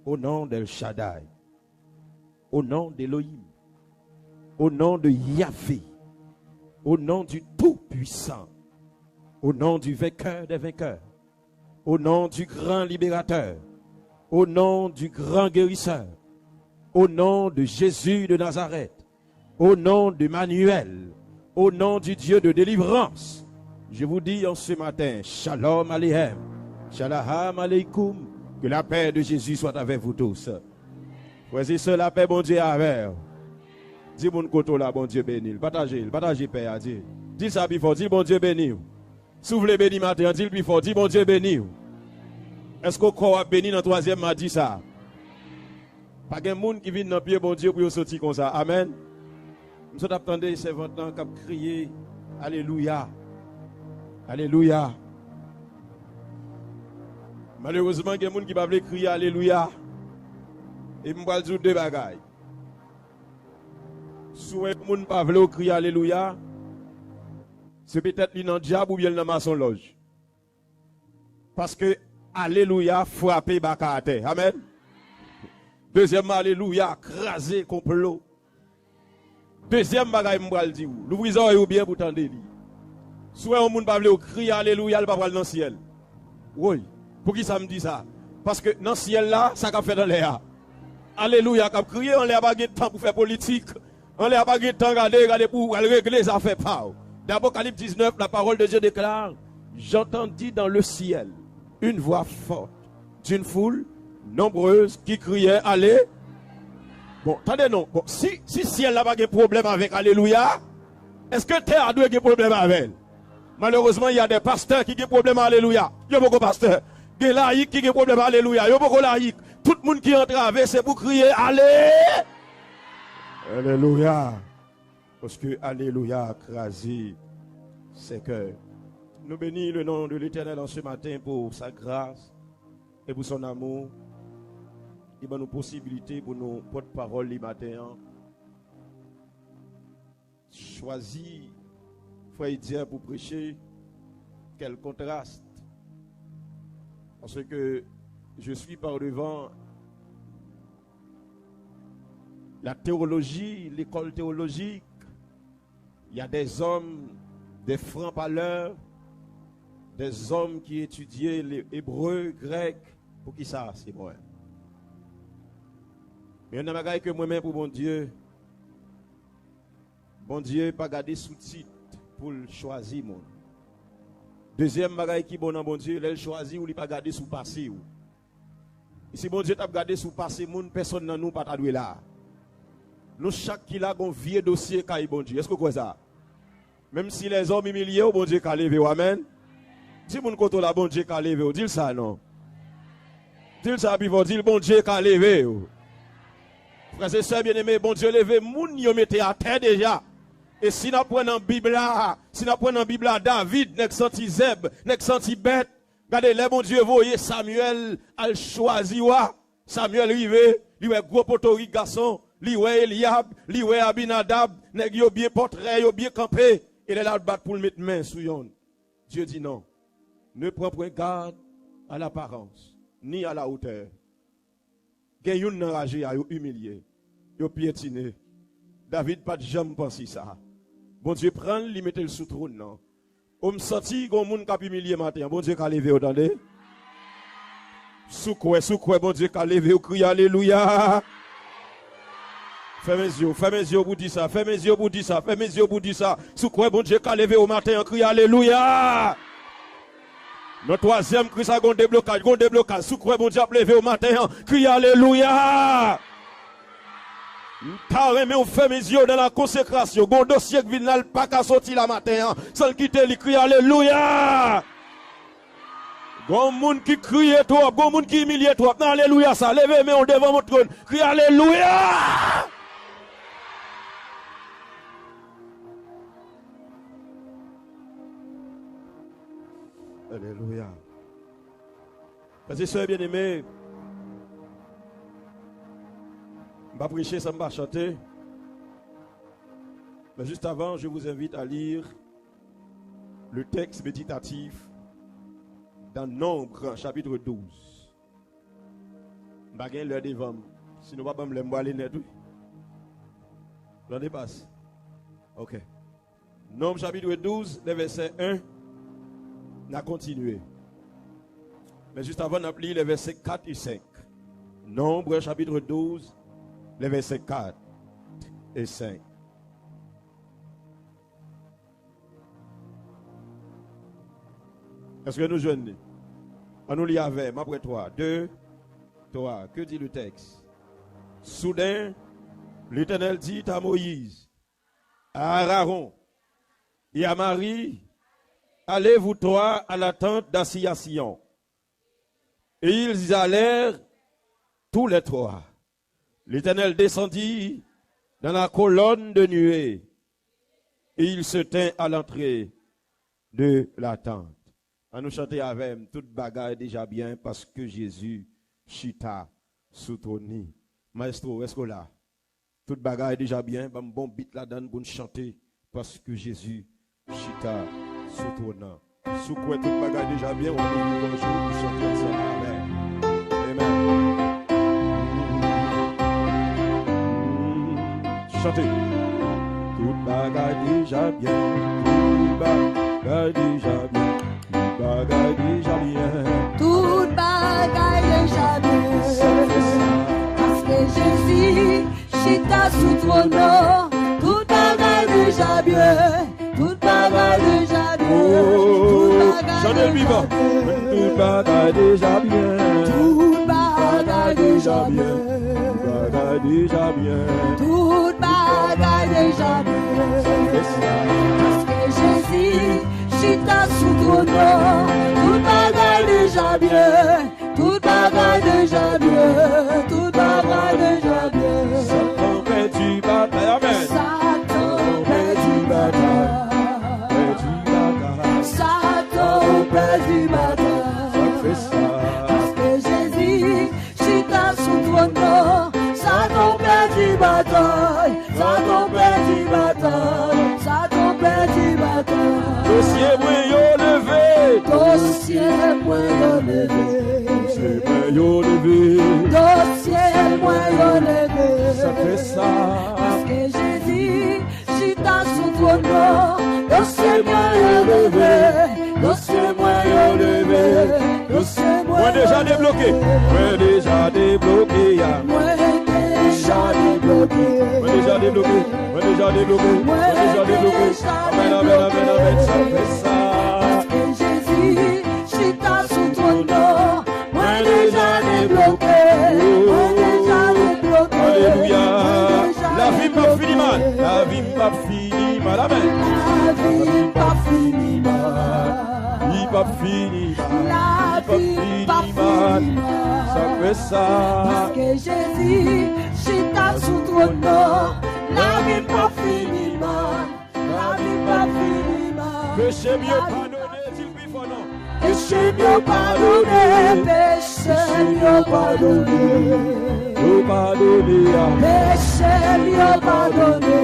au nom d'El Shaddai, au nom d'Elohim, au nom de Yahvé, au nom du Tout-Puissant, au nom du vainqueur des vainqueurs, au nom du grand libérateur, au nom du grand guérisseur, au nom de Jésus de Nazareth, au nom d'Emmanuel, au nom du Dieu de délivrance, je vous dis en ce matin, Shalom Aleichem, Shalom Aleikum, que la paix de Jésus soit avec vous tous. Voici cela, la paix, bon Dieu, avec. Dis mon côté là, bon Dieu béni. Partagez paix à Dieu. Dis ça plus fort, dis bon Dieu béni. Souffle béni matin, dis le plus fort, dis bon Dieu béni. Est-ce qu'on croit béni dans le troisième m'a dit ça? Pas de monde qui vient dans le pied, bon Dieu, pour sortir comme ça. Amen. Nous sommes attendus, c'est votre temps, qui crier Alléluia. Alléluia. Malheureusement, il y a des gens qui ne peuvent pas crier Alléluia. Et je vais dire deux bagailles. Si les gens ne peuvent pas crier Alléluia, c'est peut-être dans le diable ou bien dans ma son loge. Parce que Alléluia frappe baka à terre. Amen. Deuxièmement, Alléluia crasé complot. Deuxième bagaille, je vais dire. L'ouvriseur est bien pour t'entendre. Si les gens ne peuvent pas crier Alléluia, ils ne peuvent pas dans le ciel. Oui. Pour qui ça me dit ça? Parce que dans le ciel là, ça a fait dans l'air. Alléluia, quand crier, on n'a pas de temps pour faire politique. On n'a pas de temps pour regarder pour régler les affaires. D'Apocalypse 19, la parole de Dieu déclare: j'entendis dans le ciel une voix forte d'une foule nombreuse qui criait allez. Bon, attendez non. Bon, si ciel n'a pas de problème avec Alléluia, est-ce que terre a des problèmes avec elle? Malheureusement, il y a des pasteurs qui ont des problèmes avec Alléluia. Il y a beaucoup de pasteurs. Des laïcs qui ont des problèmes avec Alléluia. Il y a beaucoup de laïcs. Tout le monde qui est entravé, c'est pour crier allez. Alléluia. Parce que Alléluia a crasé ses cœurs. Nous bénissons le nom de l'Éternel en ce matin pour sa grâce et pour son amour. Il va nous possibilité pour nos porte-parole les matins. Choisir, frère dire pour prêcher, quel contraste. Parce que je suis par devant la théologie, l'école théologique. Il y a des hommes, des francs-parleurs, des hommes qui étudiaient l'hébreu, grec. Pour qui ça, c'est moi? Mais il y a un bagage que moi-même pour mon Dieu, pas garder sous-titres pour choisir mon. Deuxième bagage qui bon dans bon Dieu, il choisit ou il pas garder sous passé. Et si bon Dieu t'a gardé sous passé, personne dans nous pas t'a doué là. Nous chaque qui a un vieux dossier caille bon Dieu. Est-ce que vous croyez ça? Même si les hommes humiliés, bon Dieu qu'a levé. Amen. Si mon côté là bon Dieu qu'a levé, dis ça non. Dis ça puis dis bon Dieu qu'a levé. Frères et sœurs bien-aimés, bon Dieu levé, moun yo mette à terre déjà. Et si nous prenons dans la Bible, David, nek senti Zeb, nek senti bête, regardez, les bon Dieu voyez Samuel al choisi Samuel rivé, lui est gros potori garçon, lui est Eliab, lui est Abinadab, nek yo bien portrait, yo bien campé, et il est là battre pour le mettre main sur yon. Dieu dit non. Ne prends point garde à l'apparence, ni à la hauteur. Gen yon enragé a yo humilié, yo piétiné. David pas de jamais pensé ça. Bon Dieu prend, lui mette le sous trône non. On me senti gon moun k'ap humilié matin. Bon Dieu qu'a levé entendez? Sous quoi bon Dieu qu'a levé ou crie alléluia. Fais mes yeux pour dire ça, fais mes yeux pour dire ça, fais mes yeux pour dire ça. Sous quoi bon Dieu qu'a levé au matin, crie alléluia. Notre troisième cri ça gon déblocage, sous quoi bon Dieu a levé au matin, crie alléluia. T'as remis, on fait mes yeux dans la consécration. Gon dossier qui vient pas qu'à sortir la matin. Sans quitter, il crie alléluia. Gon moun qui crie toi, gon moun qui humilie toi. Non, alléluia ça. Levez mais on devant mon trône. Crie alléluia. Alléluia. Frères et sœurs bien-aimés, je ne vais pas prêcher, ça ne va pas chanter. Mais juste avant, je vous invite à lire le texte méditatif dans Nombre, chapitre 12. Bagay l'heure devant. Sinon, pas me l'aime aller net. L'on dépasse. Ok. Nombre chapitre 12, le verset 1. On a continué. Mais juste avant, on a appelé les versets 4 et 5. Nombre chapitre 12, les versets 4 et 5. Est-ce que nous jeunes? On nous lit avec, après 3, 2, 3. Que dit le texte? Soudain, l'Éternel dit à Moïse, à Aaron et à Marie, allez vous trois à la tente d'assignation. Et ils allèrent tous les trois. L'Éternel descendit dans la colonne de nuée et il se tint à l'entrée de la tente. À nous chanter avec toute bagaille déjà bien parce que Jésus chita sous ton nid. Maestro, est-ce que là? Toute bagaille déjà bien, bon beat là-dedans pour nous chanter parce que Jésus chita sous ton nom. Sous quoi toute bagaille déjà bien, on va nous bonjour pour chanter ensemble. Amen. Chantez. Toute bagaille déjà bien, toute bagaille déjà bien. Bagaille déjà bien. Toute bagaille déjà bien. Parce que Jésus chita sous ton nom. Toute bagaille déjà bien. Toute bagaille déjà bien. Toute bagaille déjà bien. Toute bagaille déjà bien. Toute bagaille déjà bien. Toute bagaille déjà bien. Parce que Jésus chita sous ton nom. Toute bagaille déjà bien. Toute bagaille déjà bien. Toute bagaille déjà bien. Satan fait du bataille. Amen. Satan fait du bataille. Satan fait du bataille. Ça fait ça. Parce que Jésus chita sous ton nom. Satan fait du bataille. Satan fait du bataille. Satan fait du bataille. Dossier moyen levé. Dossier moyen levé. Dossier moyen levé. Dossier moyen levé. Ça fait ça. Parce que Jésus chita sous ton nom. Dossier moyen levé. Dossier moyen levé. Dossier moyen levé. Moi déjà débloqué. Moi déjà débloqué. Moi déjà débloqué. Moi déjà débloqué. Moi déjà débloqué. Moi déjà débloqué. Amen, amen, amen, amen. Ça fait ça. Parce que Jésus chita sous ton nom. Moi déjà débloqué. Moi déjà débloqué. Alléluia. La vie pas fini mal. La vie pas fini mal. Amen. La vie pas fini mal. La vie pas fini mal. La vie pas fini mal. Ça fait ça. Parce que Jésus chita sous ton nom. La vie pas fini mal. La vie pas fini mal. Péché mieux pardonné, s'il lui faut non. Péché mieux pardonné. Péché mieux pardonné. Mieux pardonné. Péché mieux pardonné.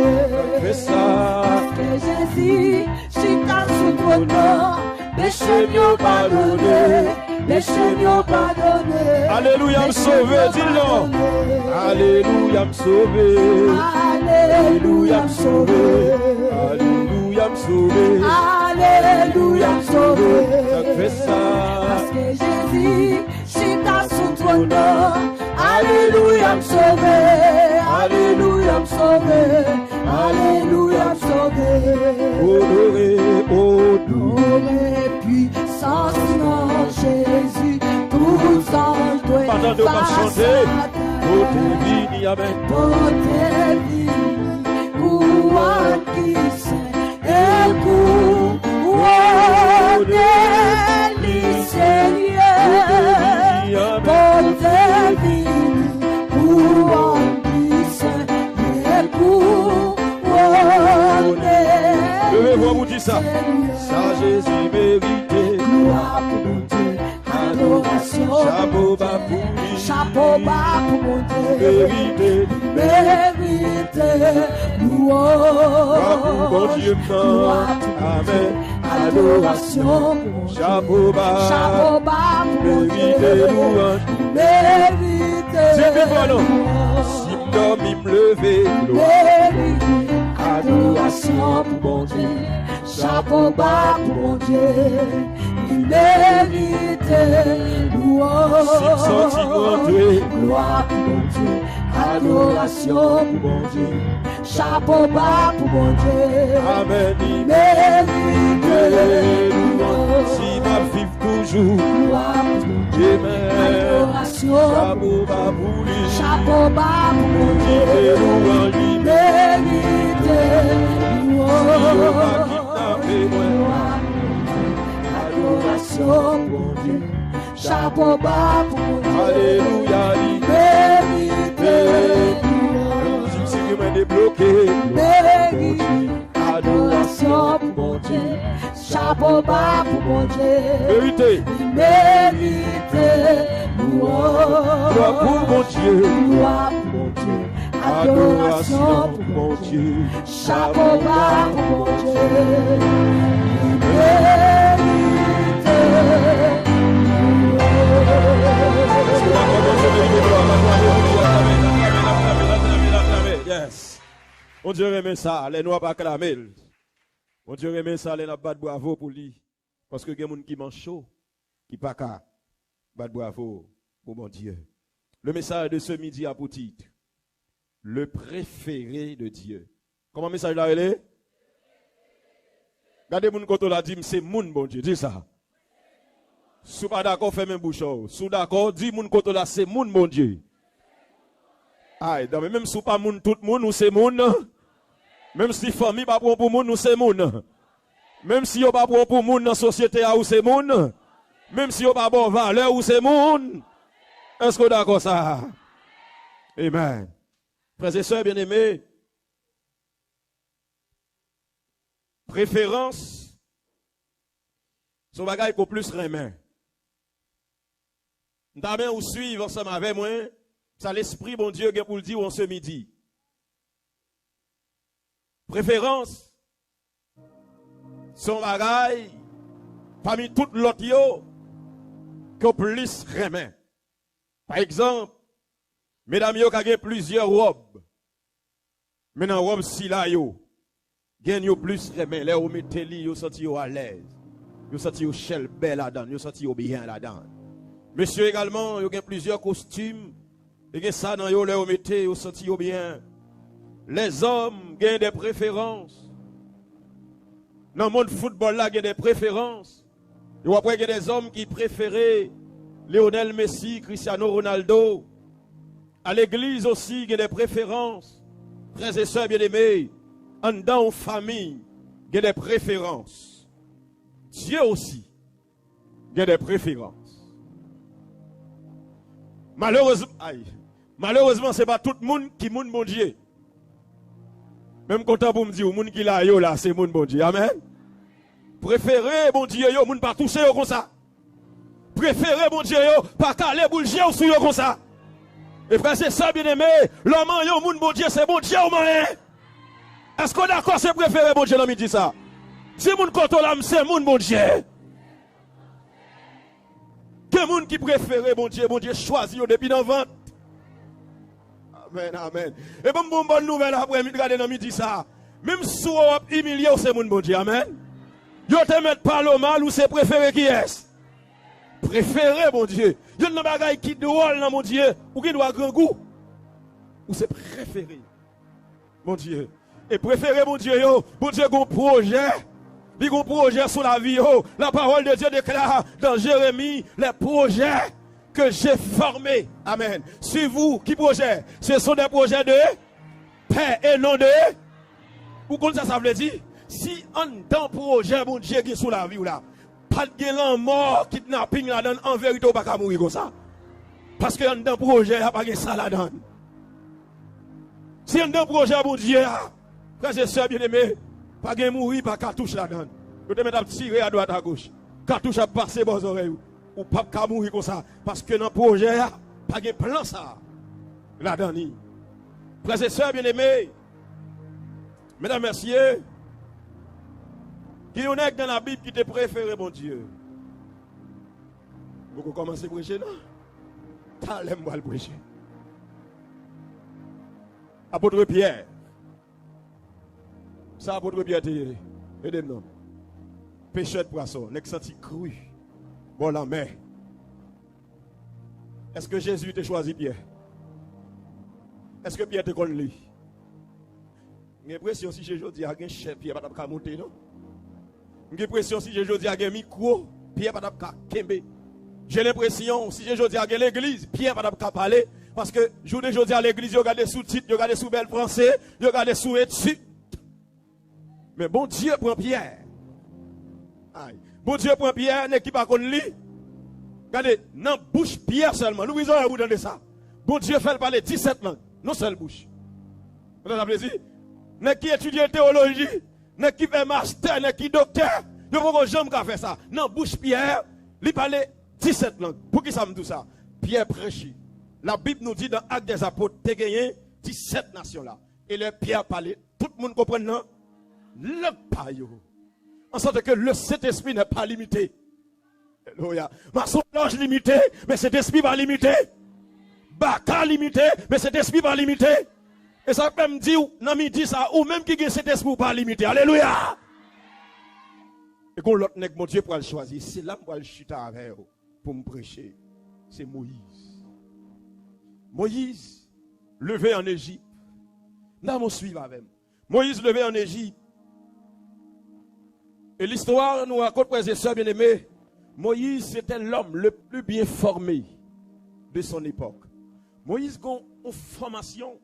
Fais ça. Parce que Jésus chita sous ton nom. Péché mieux pardonné. Péché mieux pardonné. Alléluia, me sauvé, dis-le. Alléluia, me sauvé. Alléluia, me sauvé. Alléluia, me sauvé. Alléluia, me sauvé. Ça fait ça. Parce que Jésus chita sous ton nom. Alléluia, me sauvé. Alléluia, me sauvé. Alléluia, me sauvé. Honoré, honoré. Puissance non Jésus, tous anges doivent Pendant de pas chanter, côté vini, amen. côté vini, couronne qui sait, et couronne les Seigneur, côté vini, couronne qui sait, et couronne. Levez-vous, vous dites ça. Ça, Jésus mérité. Gloire pour mon Dieu, adoration. Chapeau bas pour lui. Chapeau bas pour mon Dieu. Vérité. Vérité. Louange. Mon Dieu, amen. Adoration. Chapeau bas. Chapeau bas pour mon Dieu. Vérité, louange. Vérité. Si m'dorme, me lever, adoration pour mon Dieu, chapeau bas pour mon Dieu, il mérite louange. Si m'senti rentrer, gloire pour mon Dieu, adoration pour mon Dieu, chapeau bas pour mon Dieu, amen, il mérite louange. si ma vive toujours, Gloire pour mon Dieu, adoration, chapeau bas pour lui, chapeau bas pour mon Dieu, louange lui, mérite louange. Adoration pour mon Dieu, chapeau bas pour mon Dieu, alléluia, mérite louange. si c'est que débloqué, Mérite adoration pour mon Dieu, chapeau bas pour mon Dieu, vérité, mérite louange. gloire pour mon Dieu, Gloire pour mon Dieu, adoration pour mon Dieu, chapeau bas pour mon Dieu, mérite yes. On Dieu remet ça, les noirs pas clamer. On Dieu remet ça, les n'a pas de bravo pour lui. Parce que il y a des gens qui mangent chaud, qui pas qu'à battre bravo pour mon Dieu. Le message de ce midi a pour titre le préféré de Dieu. Comment le message là est? Regardez mon côté là dit c'est mon bon Dieu, dis ça. Si pas d'accord, fais même bouche. Si d'accord, dis mon côté là c'est mon bon Dieu. Aïe, même si pas moun tout moun ou c'est moun. Même si famille pas pour moun ou c'est moun. Même si yo pas pour moun dans société ou c'est moun. Même si yo pas bon valeur ou c'est moun. Est-ce que d'accord ça? Amen. Frères et sœurs bien-aimés, préférence, son bagage pour plus remet. Nous avons suivre ensemble avec moi, ça l'esprit bon Dieu pour le dire en ce midi. Préférence, son bagage, parmi toutes l'autre yo, que plus remet. Par exemple, mesdames yo qui ont plusieurs robes. Mais dans robe si là yo, gagne plus remet, les ou mettez li yo senti yo à l'aise. Yo senti yo chel belle là-dedans, yo senti yo bien là-dedans. Monsieur également, yo gagne plusieurs costumes. Et que ça dans yo les ou mettez yo senti yo bien. Les hommes gagnent des préférences. Dans le monde football là, il y a des préférences. Et après, il y a des hommes qui préféraient Lionel Messi, Cristiano Ronaldo. À l'église aussi, il y a des préférences. Frères et sœurs bien-aimés, en dans famille, il y a des préférences. Dieu aussi, il y a des préférences. Malheureusement, ce n'est pas tout le monde qui est bon Dieu. Même quand on me dit, le monde qui là, là, c'est mon bon Dieu. Amen. Préférez, bon Dieu, yo, moun pas toucher comme ça. Préférez, bon Dieu, yo, pas caler boule Dieu sur yo comme ça. Et frère, c'est ça, bien aimé. L'homme, yo, moun bon Dieu, c'est bon Dieu ou moyen. Est-ce qu'on est d'accord, c'est préféré, bon Dieu, l'homme dit ça? Si moun koto l'âme, c'est moun bon Dieu. Que moun qui préfère, bon Dieu, choisit yo depuis dans vente. Amen, amen. Et bon, bonne nouvelle après, regardez dans midi ça. Même si vous êtes humilié, c'est mon bon Dieu, amen. Yo te met pas le mal ou c'est préféré qui est? Préféré, mon Dieu. Yo n'a pas qui drôle dans mon Dieu, ou qui doit grand goût. Ou c'est préféré, mon Dieu. Et préféré, mon Dieu, yo, mon Dieu, un projet. Il y a un projet sur la vie, yo. La parole de Dieu déclare dans Jérémie les projets que j'ai formés. Amen. C'est vous qui projet? Ce sont des projets de paix et non de. Vous comprenez ça veut dire? Si un temps projet, mon Dieu, qui est sous la vie, là, pas de guélan mort, kidnapping là-dedans, en vérité, on ne peut pas mourir comme ça. Parce que un temps projet, il n'y a pas de ça là-dedans. Si un temps projet, mon Dieu, frères et sœurs bien-aimés, pas de mourir, pas de cartouche là-dedans. Vous te mettez à tirer à droite à gauche. Cartouche à passer vos oreilles. Ou pas de mourir comme ça. Parce que dans le projet, pas de plan ça. Là-dedans. Frères et sœurs bien-aimés, mesdames, messieurs, qui y en a dans la Bible qui te préfère, mon Dieu? Vous commencez à prêcher, non? T'as l'aime moi le prêcher. Apôtre Pierre. Ça, apôtre Pierre, aidez-nous. Pêcheur de poisson, n'est-ce senti cru. Bon, la mer. Est-ce que Jésus t'a choisi Pierre? Est-ce que Pierre te connaît lui? J'ai l'impression si Jésus dit à un chef, Pierre ne va pas monter, non? J'ai l'impression si Jésus dit à un micro, Pierre ne va pas kembe. J'ai l'impression si Jésus dit à l'église, Pierre ne va pas parler. Parce que jour de aujourd'hui à l'église, vous regardez sous-titres, vous regardez sous bel français, vous regardez sous études. Mais bon Dieu prend Pierre. Aïe. Bon Dieu prend Pierre, n'est-ce pas qu'on lit? Regardez, dans bouche Pierre seulement. Nous visons à vous donner ça. Bon Dieu fait parler 17 langues. Non seule bouche. Vous avez plaisir? N'est-ce qui étudie la théologie? N'est-ce qui fait master? N'est-ce qui docteur? Nous ne pouvons jamais faire ça. Dans bouche Pierre, il parlait 17 langues. Pour qui ça me dit ça? Pierre prêchait. La Bible nous dit dans Actes des Apôtres, tu as gagné 17 nations là. Et le Pierre parlait. Tout le monde comprend, non? Le paillot. En sorte que le Saint-Esprit n'est pas limité. Alléluia. Ma songe limité, mais cet esprit va limiter. Baka limité, mais cet esprit va limiter. Et ça peut me dire, non, me dit ça, ou même qui a cet esprit pas limité. Alléluia. Et quand l'autre nègre, mon Dieu, pour le choisir, c'est là pour le chuter avec eux, pour me prêcher. C'est Moïse. Moïse, levé en Égypte. Là, on suit avec. Moïse, levé en Égypte. Et l'histoire nous raconte, frères et sœurs bien-aimés, Moïse, c'était l'homme le plus bien formé de son époque. Moïse a une formation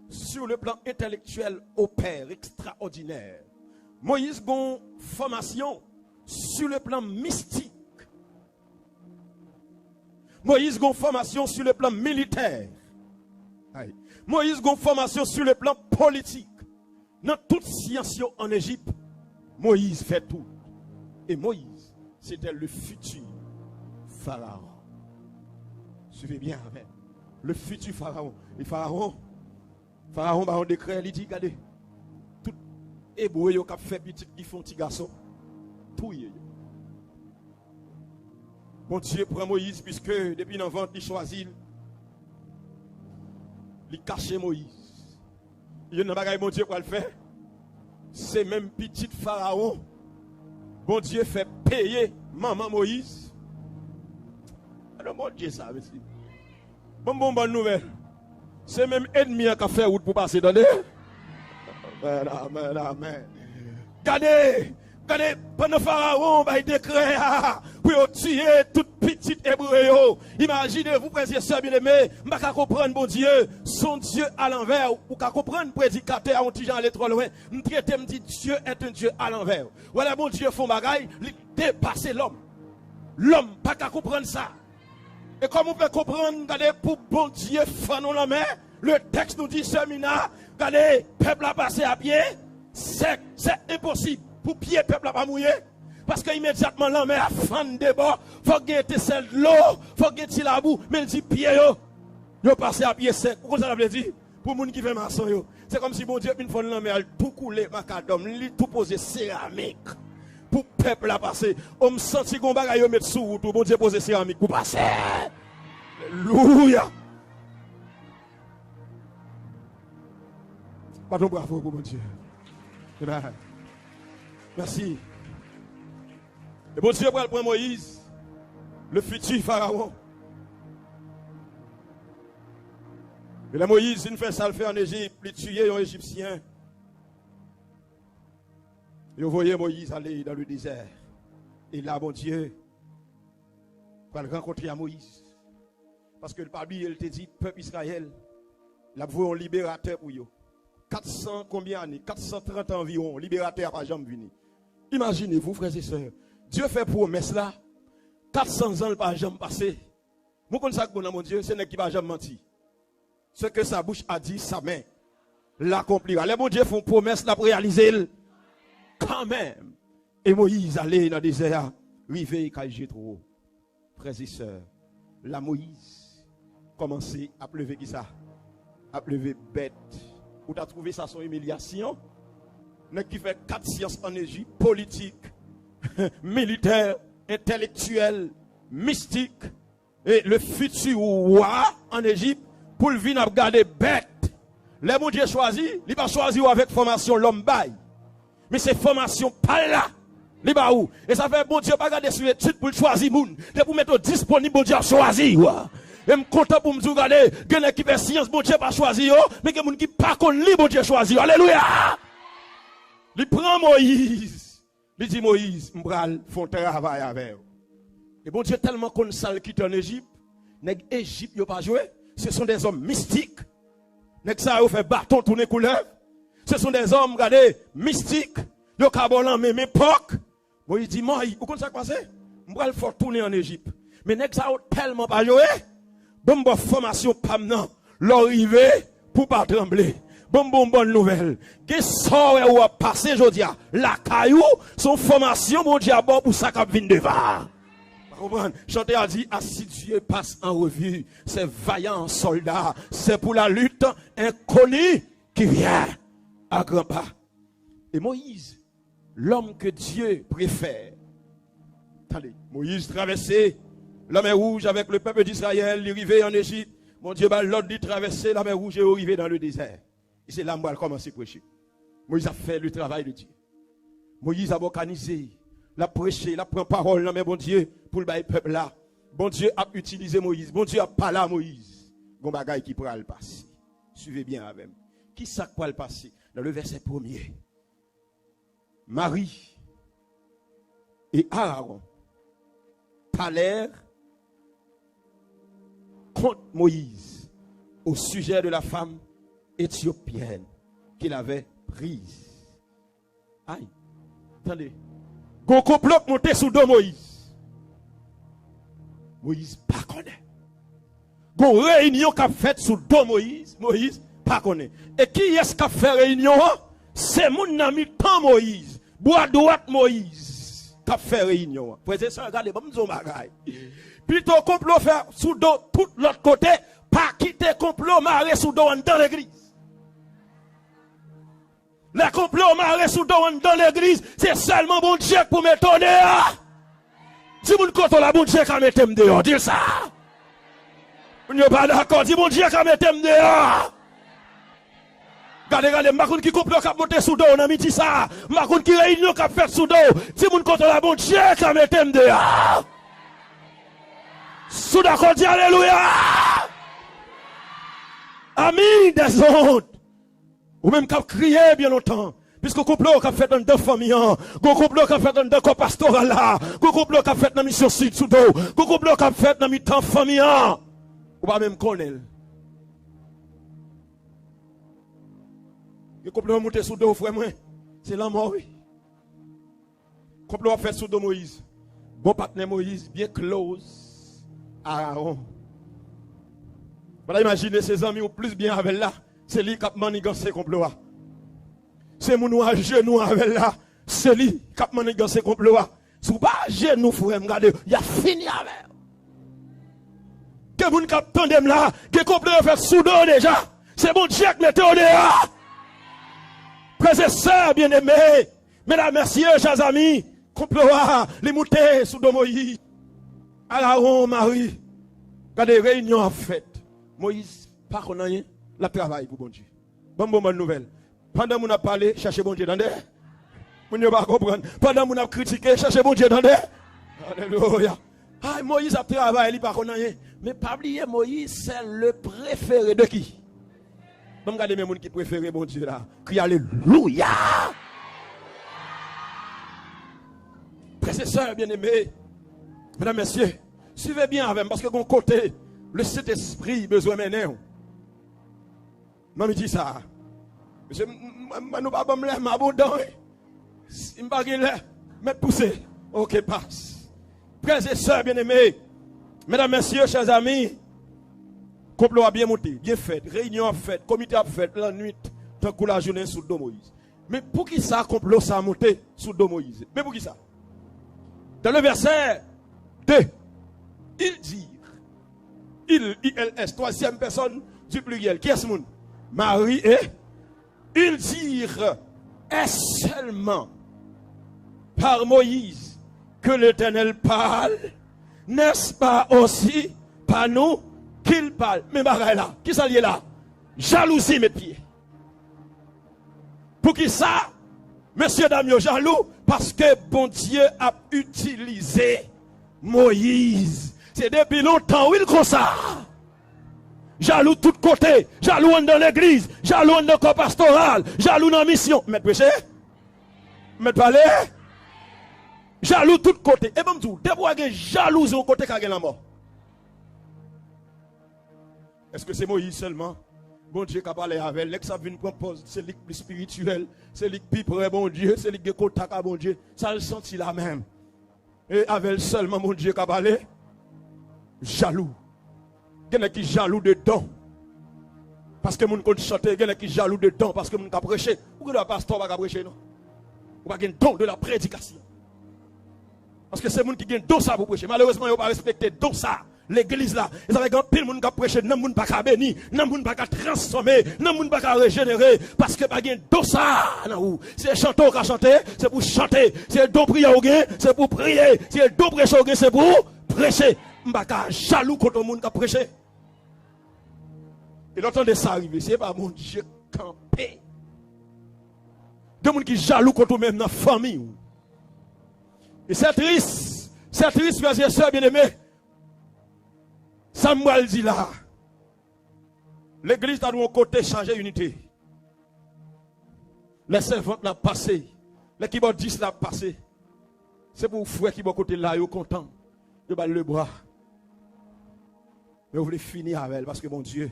sur le plan intellectuel au père, extraordinaire. Moïse a une formation sur le plan mystique. Moïse a une formation sur le plan militaire. Moïse a une formation sur le plan politique. Dans toute science en Égypte, Moïse fait tout. Et Moïse, c'était le futur Pharaon. Suivez bien, amen. Le futur Pharaon. Et Pharaon va en décret, il dit, regardez, tout hébreu qui a fait petit, qui font petit garçon, tout y est. Bon Dieu prend Moïse, puisque depuis l'enfant, il choisit, il cache Moïse. Il y a un bagage, bon Dieu, pour le faire. C'est même petit Pharaon. Bon Dieu fait payer maman Moïse. Alors, bon Dieu, ça, monsieur. Bonne nouvelle. C'est même ennemi qui a fait route pour passer dans les. Amen. Regardez, pendant Pharaon, il décret pour tuer toute petite hébreu. Imaginez-vous, frères et sœurs bien-aimés, je ne peux pas comprendre, bon Dieu, son Dieu à l'envers, ou pas comprendre, prédicateur, on dit j'en aller trop loin, me traiter, me dit Dieu est un Dieu à l'envers. Voilà, bon Dieu, font bagaille, il dépasse l'homme. L'homme, pas qu'à comprendre ça. Et comme on peut comprendre, regardez, pour bon Dieu, fanon la main, le texte nous dit, Semina, regardez, peuple a passé à pied, c'est impossible. Pour pied, peuple a pas mouillé. Parce que immédiatement, la main a fan de bord, faut que tu celle de l'eau, faut que tu la boue, mais il dit, pied, yo passé à pied sec. Pourquoi ça veut dire? Pour les gens qui font maçon, yo. C'est comme si bon Dieu, une fois la main, tout coulé, macadam, tout posé céramique. Pour le peuple à passer. On me senti qu'on va mettre sous route. Bon Dieu pose céramique pour passer. Alléluia. Pardon, bravo pour mon Dieu. Merci. Et bon Dieu prend Moïse, le futur Pharaon. Et là, Moïse, il fait ça le fait en Égypte, il tuer un Égyptien. Et vous voyez Moïse aller dans le désert. Et là, mon Dieu, va le rencontrer à Moïse. Parce que le parmi, il te dit, peuple Israël, là, vous un libérateur pour eux. 400, combien d'années? 430 environ, libérateur n'a jamais venu. Imaginez-vous, frères et sœurs, Dieu fait promesse là, 400 ans, il n'a jamais passé. Vous connaissez ça, mon Dieu, ce n'est qui va jamais mentir. Ce que sa bouche a dit, sa main l'accomplira. Les bon Dieu font promesse là pour réaliser quand même. Et Moïse allait dans le désert, rivé quand j'ai trop. Frères et sœurs, la Moïse commençait à pleuver qui ça? À pleuver bête. Où tu as trouvé ça son humiliation? Qui fait 4 sciences en Égypte, politique, militaire, intellectuel, mystique, et le futur roi en Égypte, pour le venir regarder bête. Les mon Dieu choisi, il pas choisi avec formation l'homme bail. Mais c'est formation pas là. Il pas où. Et ça fait bon Dieu pas garder sur l'étude pour choisir moun. C'est pour mettre disponible bon Dieu à choisir. Et me content pour me dire regarder, gen équipe science bon Dieu pas choisi mais gen moun qui pas connait li bon Dieu choisi. Alléluia. Il prend Moïse. Il dit Moïse, m'bral font travail avec. Et bon Dieu tellement qu'on sale quitte en Égypte, nèg Égypte yo pas joué, ce sont des hommes mystiques. Nèg ça yo fait bâton tourner couleur. Ce sont des hommes regardez mystiques. Yo kabolan même époque. Moïse dit Moïse, vous connaissez ça passé? M'bral faut tourner en Égypte. Mais nèg ça yo tellement pas joué. Bon formation pas maintenant, l'arrivée pour pas trembler. Bonne nouvelle. Qu'est-ce que vous a passé aujourd'hui? La caillou, son formation, mon Dieu, pour ça qui vient devant. Chanteur a dit, assidu passe en revue, ces vaillants soldats, c'est pour la lutte inconnue qui vient à grands pas. Et Moïse, l'homme que Dieu préfère. Attendez, Moïse traversait la mer Rouge avec le peuple d'Israël, il arrivait en Égypte. Mon Dieu, l'ordre de traverser la mer Rouge et arriver dans le désert. Et c'est là où il a commencé à prêcher. Moïse a fait le travail de Dieu. Moïse a organisé, l'a prêché, l'a pris parole, mais bon Dieu, pour le peuple là. Bon Dieu a utilisé Moïse. Bon Dieu a parlé à Moïse. Bon bagaille qui pourra le passer. Suivez bien avec moi. Qui ça quoi le passer? Dans le verset 1er. Marie et Aaron parlèrent contre Moïse au sujet de la femme éthiopienne qu'il avait prise. Aïe, attendez. Gon complot monté sous dos Moïse. Moïse pas connaît. Gon réunion qu'a fait sous dos Moïse. Moïse pas connaît. Et qui est-ce qu'a fait réunion? C'est mon ami temps Moïse. Bois droite Moïse qu'a fait réunion. Frère ça regardez bon m'zo bagaille. Plutôt complot faire sous dos tout l'autre côté, pas quitter complot marrer sous dos dans l'église. Les complots marrés sous dans l'église, c'est seulement bon Dieu pour m'étonner. Si vous ne comptez la bon Dieu qui mette dehors, dis ça. Vous n'êtes pas d'accord, dis bon Dieu qui mette dehors. Regardez, Macoun qui complot qui a monté sous dos, on a mis ça. Macoun qui réunion qui a fait sous dos, si vous ne comptez la bon Dieu qui mette dehors. Sous d'accord, dis alléluia. Amis des ondes. Ou même qu'à crier bien longtemps. Puisque le complot qu'a fait dans deux familles, le complot qu'a fait dans deux corps pastoral là, le complot qu'a fait dans la mission sud sous dos, le complot qu'a fait dans la mi-temps famille, ou pas même connaître. Le complot a monté sous dos, frère, c'est la mort, oui. Le complot a fait sous dos Moïse. Bon partenaire Moïse, bien close, Aaron. Voilà, imaginez ses amis ou plus bien avec là. C'est lui qui a manigancé complot. C'est mon à genou avec là. C'est lui qui a manigancé complot. Si vous pas genou, frère, regardez, il a fini avec. Que vous qui attendez là, que complot fait sous dos déjà. C'est bon Dieu qui mette au dehors. Frères et sœurs bien-aimés, mesdames, messieurs, chers amis, complot, les moutons sous dos Moïse. Aaron, Marie, regardez, réunion en fait. Moïse, pas qu'on a rien. La travail pour bon Dieu. Bonne nouvelle. Pendant qu'on a parlé, cherchez bon Dieu dans des. Vous ne pas comprendre. Pendant qu'on a critiqué, cherchez bon Dieu dans des. Alléluia. Ah, Moïse a travaillé, il pas rien. Mais pas oublier, Moïse, c'est le préféré de qui? Bon, regardez mes gens qui préfèrent bon Dieu là. Crie alléluia. Frères et sœurs bien-aimés, mesdames, messieurs, suivez bien avec moi parce que de mon côté, le Saint-Esprit besoin maintenant. Maman dit ça. Monsieur, nous pas bon l'air, m'abondant. Il m'a pas l'air, mais poussé. Ok, passe. Frères et sœurs bien-aimés, mesdames, messieurs, chers amis, complot a bien monté, bien fait, réunion a fait, comité a fait, la nuit, tant que la journée sous le dos Moïse. Mais pour qui ça, complot ça a monté sous le dos Moïse? Mais pour qui ça? Dans le verset 2, ils dirent, ILS, troisième personne du pluriel, qui est ce monde? Marie et ils dirent, est-ce seulement par Moïse que l'Éternel parle? N'est-ce pas aussi par nous qu'il parle? Mais bagaille là, qui ça lié là? Jalousie mes pieds. Pour qui ça? Messieurs, dames, yo jaloux, parce que bon Dieu a utilisé Moïse. C'est depuis longtemps, oui, comme ça. Jaloux de tous côtés, jaloux dans l'église, jaloux dans le corps pastoral, jaloux dans la mission. Mettre prêcher? Mettre parler? Jaloux de tous côtés. Et bon, tout, dès que vous jaloux de côté, vous avez la mort. Est-ce que c'est Moïse seulement? Bon Dieu qui a parlé avec elle, ça vient propose, c'est le plus spirituel, c'est le plus près, bon Dieu, c'est le qui contact à bon Dieu, ça le sentit là même. Et avec elle seulement, mon Dieu qui a parlé, jaloux. Il y a qui jaloux dedans. Parce que mon compte chanter, il y a qui jaloux dedans parce que mon ka prêcher. Pourquoi le pasteur va prêcher non? Ou pas gagne don de la prédication. Parce que c'est mon qui gagne don ça pour prêcher. Malheureusement, il pas respecter don ça. L'église là, et ça fait grand pile moun ka prêcher, nan moun pa ka béni, nan moun pa ka transformer, nan moun pa ka régénérer parce que pas gagne don ça nan ou. C'est chanteur qui chanter, c'est pour chanter, c'est don prier ou gain, c'est pour prier, c'est don prêcher ou gain, c'est pour prêcher. M'pa ka jaloux contre moun ka prêcher. Et l'entendez ça arriver, c'est pas mon Dieu campé. De moun qui jaloux contre même dans la famille. Et c'est triste, frères et sœurs bien-aimés. Samuel dit là, l'église a de mon côté changé unité. Les servantes l'ont passé, les qui vont 10 l'ont passé. C'est pour vous frères qui vont côté là, ils sont contents. Ils battent le bras. Mais vous voulez finir avec elle parce que mon Dieu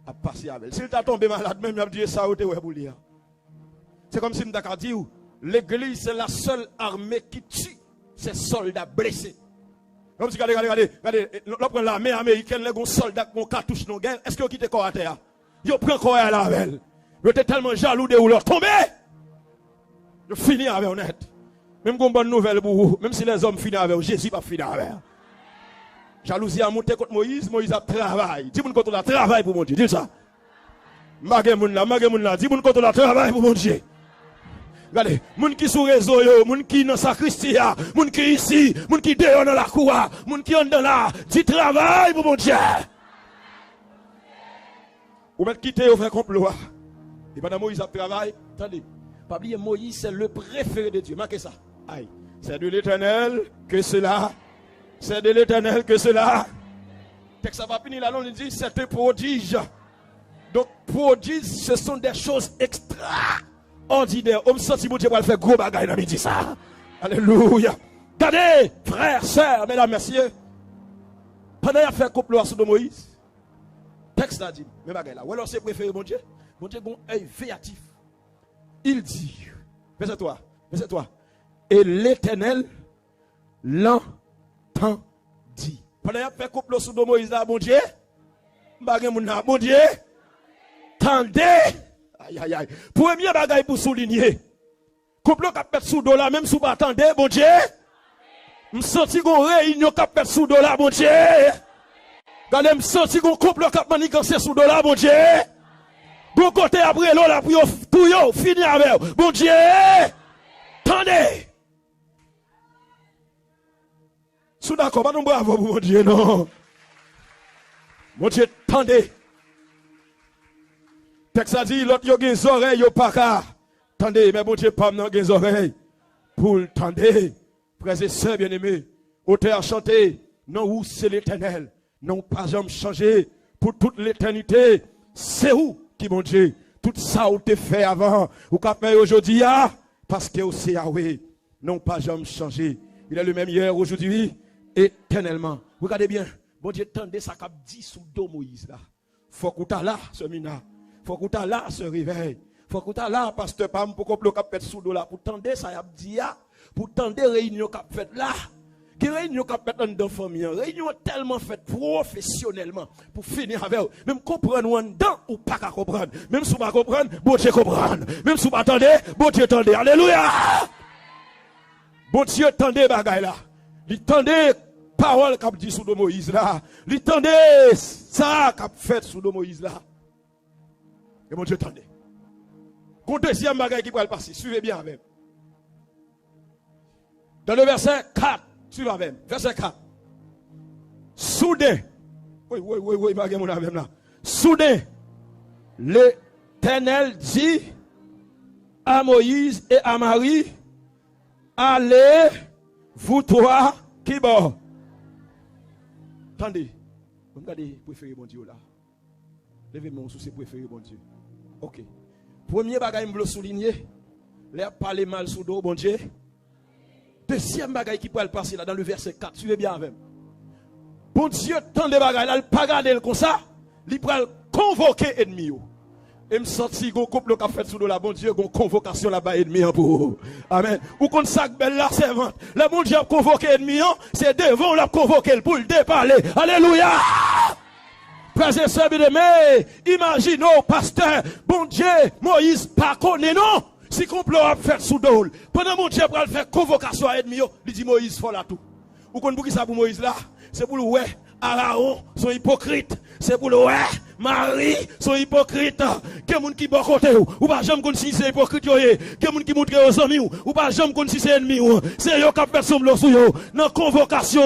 a passé avec elle. S'il t'a tombé malade, même il a dit ça, vous pour lire. C'est comme si je t'ai dit, l'église c'est la seule armée qui tue ses soldats blessés. Comme si, regardez, lorsque l'armée américaine, les soldats qui ont cartouche dans la guerre, est-ce qu'ils ont quitté corps à terre? Ils ont pris corps à la avec. Ils étaient tellement jaloux de où leur tomber. Ils ont fini avec honnête. Même une bonne nouvelle pour vous, même si les hommes finissent avec vous, Jésus va finir avec. Jalousie a monté contre Moïse, Moïse a travaillé. Dis-moi contre la travail pour mon Dieu, dis ça. Magemoun là, dis-moi contre la travail pour mon Dieu. Regardez, moun qui sous réseau yo, moun qui dans sacristie, moun qui ici, moun qui dehors dans la cour, moun qui en dans là, dit travail pour mon Dieu. Ou mettre quitter au faire complot. Et pendant Moïse a travaillé, attendez, pas oublier Moïse c'est le préféré de Dieu. Marquez ça. Aïe, c'est de l'Éternel que cela. C'est de l'Éternel que cela. Texte ça va finir là, on dit c'est un prodige. Donc prodige, ce sont des choses extraordinaires. On me sent mon Dieu va faire gros bagaille dans midi ça. Alléluia. Regardez, frères, sœurs, mesdames, messieurs. Pendant qu'il a fait couple sur de Moïse, texte a dit, mais bagaille là, ou alors c'est préféré mon Dieu a un œil véatif. Il dit, verset 3. Et l'Éternel l'entendit. Pendant qu'il a fait couple sur de Moïse là, mon Dieu, mon Dieu, tendez. Aïe. Premier bagaille pour souligner. Couple qui a fait sous dollar, même si vous attendez, bon Dieu. Je sens qu'on réunion qui a fait sous dollar, bon Dieu. Regardez, je sens qu'on couple qui a manigancé sous dollar, bon Dieu. Bon côté après l'eau, la pour tout yo, fini avec bon Dieu. Attendez. Sous d'accord, pas non bravo pour mon Dieu, non. Mon Dieu, attendez. Texte a dit, l'autre yo gen oreilles yo pas ka. Tendez, mais bon Dieu pas nan gen oreilles. Pour tendez, frères et sœurs bien-aimés, auteur chanté, non où c'est l'Éternel, non pas jamais changé pour toute l'éternité. C'est où qui mon Dieu, tout ça où t'es fait avant, ou qu'a fait aujourd'hui parce que c'est Yahweh, non pas jamais changé. Il est le même hier, aujourd'hui, éternellement. Regardez bien, bon Dieu tendez ça qu'a dit sous dos Moïse là. Faut qu'on t'a là, ce mina. Faut que tu là se réveille. Faut que tu là pasteur Pam pour qu'on peut sous dos là pour tendre ça y a dit pour tendre réunion qu'a fait là. Qui réunion qu'a fait dans famille, réunion tellement faite professionnellement pour finir avec même comprendre ou dedans ou pas qu'à comprendre. Même si vous pas comprendre, bon Dieu comprendre. Même si vous pas attendez, bon Dieu attendez. Alléluia. Bon Dieu attendez bagaille là. Il tendait parole qu'a dit sous de Moïse là. Il tendait ça qu'a fait sous de Moïse là. Et mon Dieu, attendez. Qu'on deuxième bagaille qui va le passer. Suivez bien avec. Dans le verset 4. Suivez avec. Verset 4. Soudain. Oui, bagaille mon même là. Soudain. L'Éternel dit à Moïse et à Marie, allez, vous trois, qui bon? Attendez, vous regardez, préféré bon Dieu là. Levez-moi sous ses préférés bon Dieu. Ok. Premier bagage, je veux souligner, les parler mal sous dos, bon Dieu. Deuxième bagage qui peut le passer là dans le verset 4, suivez bien avec. Bon Dieu, tant de bagages là, il pas garder comme ça, il peut convoquer ennemi. Et me senti gon couple qui a fait sous la bon Dieu gon convocation là-bas ennemi pour. Amen. Ou kon sac belle la servante. Le bon Dieu a convoqué ennemi, c'est devant l'a convoqué pour le déparler. Alléluia. Frères et sœurs bien-aimés, imaginez pasteur, bon Dieu, Moïse pas connaît non. Si complot a fait sous dol. Pendant mon Dieu pour faire convocation à ennemi, il dit Moïse faut là tout. Ou kon pour qui ça pour Moïse là? C'est pour le ouais, Aaron sont hypocrites. C'est pour le ouais, Marie sont hypocrites. Quel monde qui bon côté ou pas jamais connait si c'est hypocrite yo. Quel monde qui montre aux amis ou pas jamais connait si c'est ennemi. C'est yo qui fait somme sur yo. Dans convocation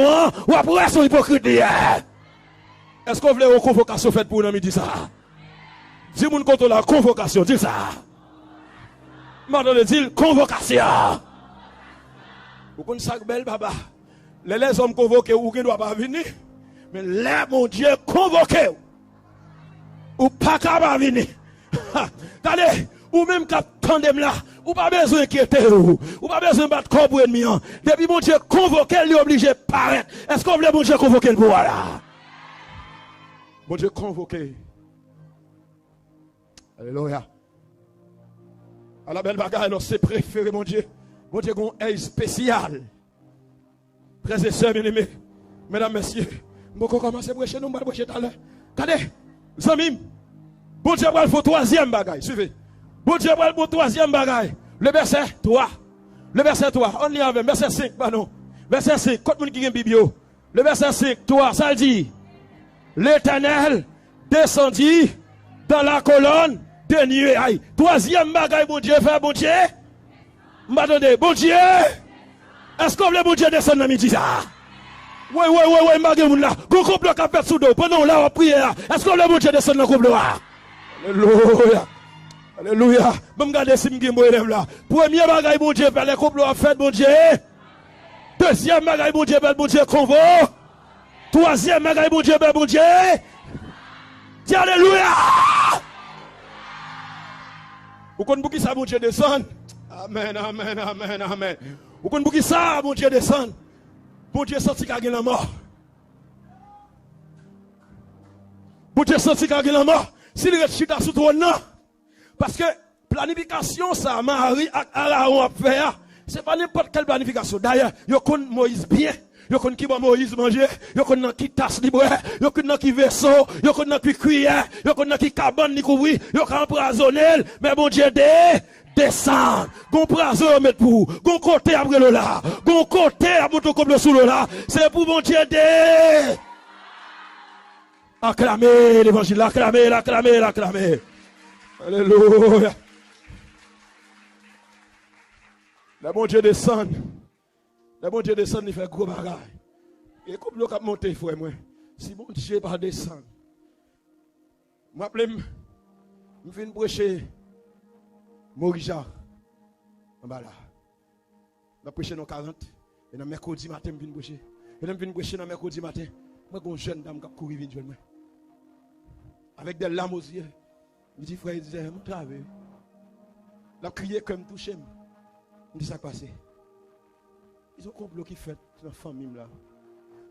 ou après sont hypocrites. Est-ce qu'on voulait une convocation faite pour nous midi ça? Dis mon contre la convocation, dis ça. Maintenant dit convocation. Vous connaissez ça belle baba. Les hommes convoqués ou qui ne doivent pas venir. Mais là, mon Dieu, convoqué. Ou pas capable de venir. Attendez, ou même quand tandem là, ou pas besoin d'inquiéter, ou pas besoin de battre corps pour ennemi. Depuis mon Dieu convoqué, il est obligé de paraître. Est-ce qu'on voulait mon Dieu convoquer le pouvoir là? Mon Dieu convoqué. Alléluia. À la belle bagarre, alors c'est préféré, mon Dieu. Mon Dieu, un œil spécial. Frères et sœurs bien-aimés, mesdames, messieurs, je vais commencer à prêcher, nous allons prêcher tout à l'heure. Regardez, Zamim, bon Dieu va le troisième bagaille, suivez. Bon Dieu va le troisième bagaille. Le verset 3. Le verset 3, on lit avec, verset 5, pardon. Verset 5, quand on qui a Bible, le verset 5, 3, ça dit, l'Éternel descendit dans la colonne de nuée. Aïe. Troisième bagaille, bon Dieu, fait bon Dieu. M'attendez, bon Dieu. Est-ce qu'on veut bon Dieu descendre dans midi ça? Oui, magé moun là. Gon couple qui a fait sous dos. Pendant là, on prie là. Est-ce qu'on veut bon Dieu descendre dans le couple là? Alléluia. Alléluia. Bon, regardez si m'gé mon élève là. Premier bagaille, bon Dieu, faire les couples a fait, bon Dieu. Deuxième bagaille, bon Dieu, bon Dieu, convo. Troisième bagaille, bon Dieu, bon Dieu. Dis alléluia. Vous connaissez qui ça, bon Dieu, descend? Amen, amen, amen, amen. Vous connaissez qui ça, bon Dieu, descend? Bon Dieu, sorti qu'il y a la mort. Bon Dieu, sorti qu'il y a la mort. S'il reste chita sous toi, non. Parce que planification, ça, Marie, Aaron a fait, c'est pas n'importe quelle planification. D'ailleurs, vous connaissez Moïse bien. Vous connaissez qui va Moïse manger. Vous connaissez qui tasse libre. Vous connaissez qui vaisseau. Vous connaissez qui cuillère. Vous connaissez qui cabane, ni couvri. Vous connaissez empoisonné. Mais bon Dieu, descend. Gon prazo mettre pour. Gon côté après le là. Gon côté à monter comme le sous le là. C'est pour bon Dieu acclamer l'évangile, l'acclamer. Alléluia. Le bon Dieu descend. Le bon Dieu descend, il fait gros bagaille. Et comme le cap monter, frère moi. Si bon Dieu pas descendre. Moi je viens prêcher Morija. En bas là. Je prêcher dans 40 et dans mercredi matin je viens prêcher. Et je viens prêcher dans mercredi matin. Moi une jeune dame qui courir vite moi. Avec des larmes aux yeux. Je dis frère, il disait mon travail. La crié comme touché. Je dis ça passé. Ils ont un complot qui fait dans la famille là.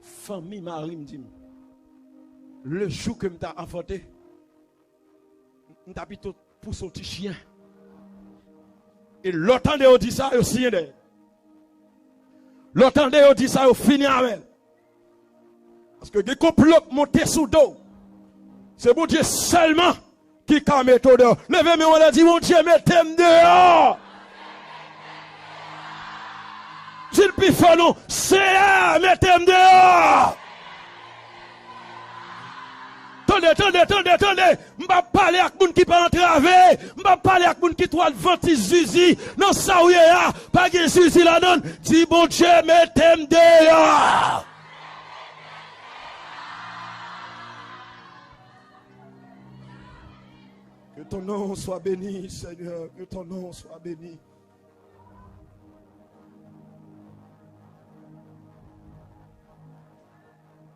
Famille Marie me dit. Le jour que je t'ai enfanté, je t'ai plutôt pour son petit chien. Et l'autant de dit ça, il signe d'elle. L'autant de dit ça, il finit avec. Parce que les complots montent sous dos. C'est mon Dieu seulement qui a mis tout dehors. Levez-moi, on a dit, mon Dieu, mettez-moi dehors. S'il peut faire non, c'est là, mettez-moi dehors. Attendez. Je vais parler avec les gens qui pas entraver. Je vais parler avec les gens qui doivent le ventir Zuzi. Non, ça, oui, là. Pas de Zuzi là, non. Dis, bon Dieu, mettez-moi dehors. Que ton nom soit béni, Seigneur. Que ton nom soit béni.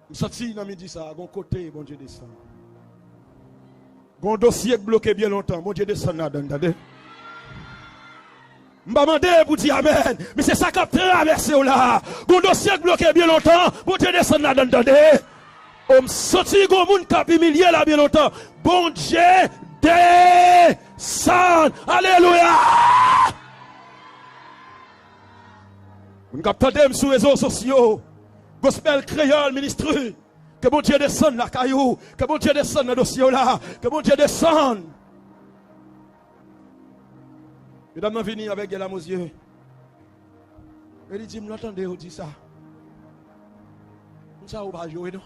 Je sens dans midi ça, bon côté, bon Dieu descend. Bon dossier bloqué bien longtemps, bon Dieu descend là-dedans, entendez? Je vais demander pour dire Amen. Mais c'est ça qui a traversé là. Bon dossier bloqué bien longtemps, bon Dieu descend là-dedans, entendez? On me sorti gon moun k'ap humilié là bien longtemps. Bon Dieu descend. Alléluia. On capte sur les réseaux sociaux. Gospel créole ministre. Que bon Dieu descende là caillou, que bon Dieu descende dans le dossier là, que bon Dieu descende. Mesdames, nous venons avec la aux yeux. Et il dit, vous l'entendez, vous dit ça. Ça, vous va jouer, non?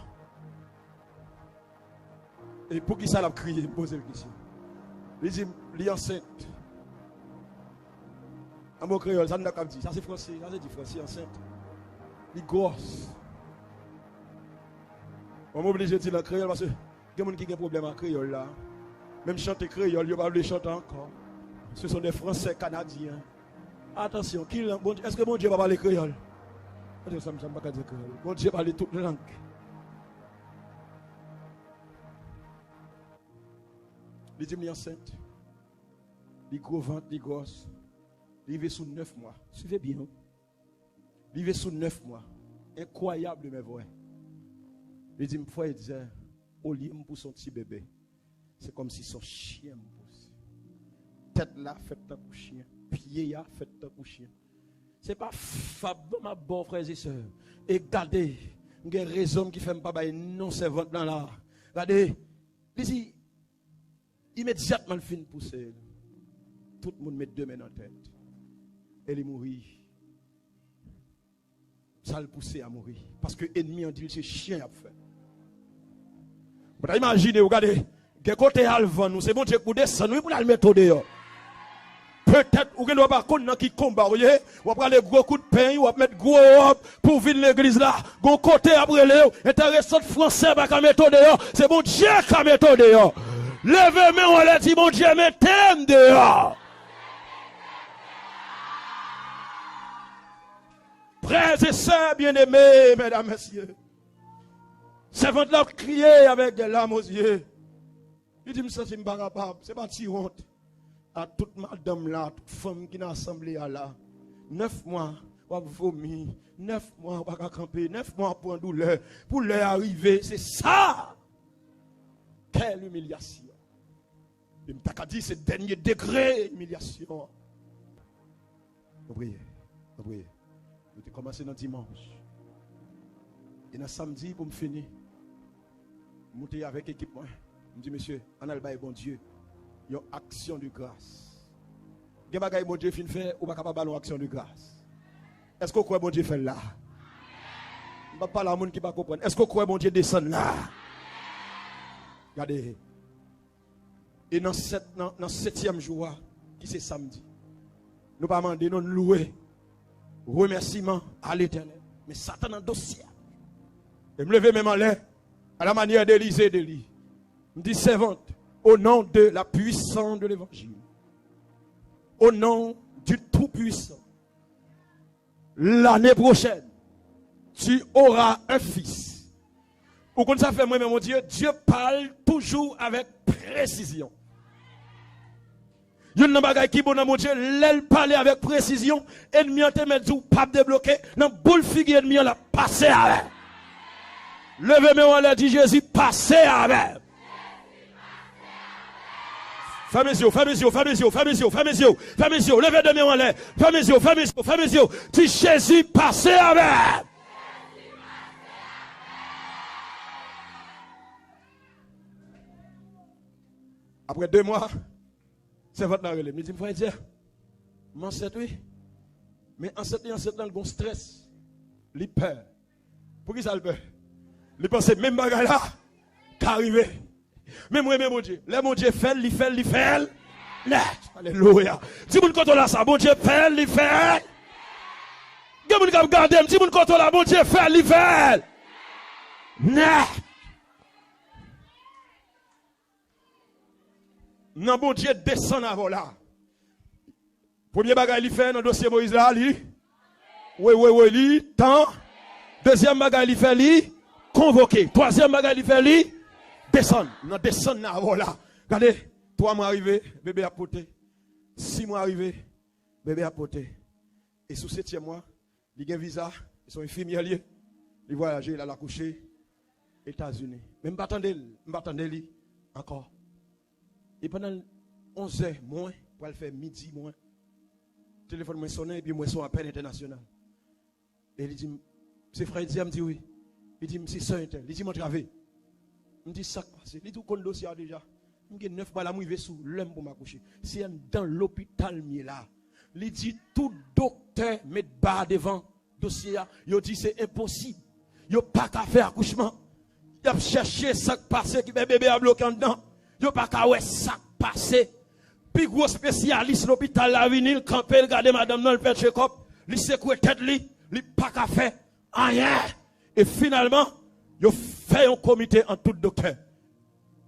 Et pour qui ça l'a crié, posez la question. Il dit, il est enceinte. En mot créole, ça n'a pas dit. Ça c'est français, ça c'est dit français, enceinte. Il est grosse. On m'oblige de dire en créole parce que il y a des gens qui ont un problème en créole là. Même chanter créole, ils ne peuvent pas chanter encore. Ce sont des Français canadiens. Attention, est-ce que mon Dieu va parler créole? Ça ne va pas dire créole. Mon Dieu parle toutes les langues. Il dit, il est enceinte. Il est gros ventre, il est grosse. Il vit sous 9 mois. Suivez bien. Il vit sous 9 mois. Incroyable, mes voix. Il dit, il disait, au lieu pour son petit bébé, c'est comme si son chien me pousse. Tête là, fait tant pour chien. Pied là, fait tant pour chien. Ce n'est pas fab, ma bonne frères et sœurs. Et regardez, il y a des raisons qui ne font pas non, c'est ventre là. Regardez, il dit, immédiatement le fin pousser. Tout le monde met 2 mains dans la tête. Et il mourit. Ça le pousse à mourir. Parce que l'ennemi a dit c'est chien à faire. Vous imaginez, regardez, que côté Alvan, nous, c'est bon Dieu pour descendre, nous, pour le mettre dehors. Peut-être, vous ne pas connaître qui combat, vous voyez, vous allez prendre gros coups de pain, vous allez mettre gros robe pour venir l'église là. Gon côté après le, intéressant français, pas mettre dehors. C'est bon Dieu qui a mettre dehors. Levez-moi, on a dit, bon Dieu, mettez-moi dehors. Frères et sœurs bien-aimés, mesdames, messieurs. Servante là crié avec des larmes aux yeux. Il dit, ça c'est pas capable, c'est pas si honte. À toute madame là, toute femme qui est assemblée là. 9 mois, on va vomir. 9 mois, on va camper. 9 mois pour une douleur. Pour leur arriver, c'est ça. Quelle humiliation. Il m'a dit, c'est dernier degré d'humiliation. Vous priez, vous priez. Nous avons commencé dans dimanche. Et dans samedi, pour me finir, je suis monté avec l'équipe. Je me dis, monsieur, on a le bail bon Dieu. Il y a une action de grâce. Il y a des bon Dieu qui fait ou pas capable de faire une action de grâce. Est-ce que vous croyez bon Dieu fait là? Je ne vais pas parler à monde qui ne va pas comprendre. Est-ce que vous croyez bon Dieu descend là? Regardez. Et dans le 7e jour, qui c'est samedi, nous ne pas demander, nous louer. Remerciement à l'Éternel. Mais Satan dans le dossier. Et me lever même en l'air, à la manière d'Élisée d'Élie. Me dit servante, au nom de la puissance de l'évangile, au nom du Tout-Puissant, l'année prochaine, tu auras un fils. Ou comme ça fait moi, mon Dieu, Dieu parle toujours avec précision. Il y a un bagage qui bon dans mon Dieu, l'elle parle avec précision, ennemi en te met du pas débloqué, dans boule figure ennemi on l'a passé avec. Levez-moi, on l'a dit Jésus, passez avec. Fermez les yeux, fermez les yeux, fermez les yeux, fermez les yeux, fermez les yeux, fermez les yeux, levez demain en l'air, fermez les yeux, fermez les yeux, fermez les yeux, dis Jésus, passez avec. Après 2 mois, c'est votre narré. Mais il me dit, m'enceinte, oui. Mais enceinte, dans le stress, il peur. Pour qui ça le peur? Il pense même bagaille là, qu'arrivé. Mais moi, mon Dieu, le mon Dieu fait, il fait. Alléluia. Si vous ne comptez là, ça, mon Dieu fait, il fait. Si vous ne regardez, si vous ne comptez là, mon Dieu fait, il fait. non bon Dieu descend avant là. Premier bagage il fait dans le dossier Moïse là, lui. Oui, lui, temps. Deuxième bagage il fait lui, convoqué. Troisième bagage il fait lui, descend. Non, descend avant là. Regardez, 3 mois arrivé, bébé a porté. 6 mois arrivé, bébé a porté. Et sous 7e mois, il a un visa, ils sont infirmiers, il voyage, il a accouché, États-Unis. Même pas attendre lui encore. Et pendant 11 heures moins, pour le faire midi moins, le téléphone m'a sonné et puis moi son appel international. Et il dit, c'est frère, il dit, oui. Il dit, c'est soeur intel. Il dit, mon travail. Il me dit, ça passe. Il dit, tout le dossier déjà. Il dit, 9 balles à mouiller sous l'homme pour m'accoucher. C'est dans l'hôpital, là. Il dit, tout docteur met bas devant dossier. Il dit, c'est impossible. Il n'y a pas qu'à faire accouchement. Il a cherché ça qui passe, qui bébé a bloqué en dedans. Il n'y a pas qu'à faire ça qui passe. Puis, gros spécialiste, l'hôpital, la vinyle, camper, regarder madame dans le fait check-up. Il secoue tête, il n'y a pas qu'à faire rien. Et finalement, il a fait un comité en tout docteur.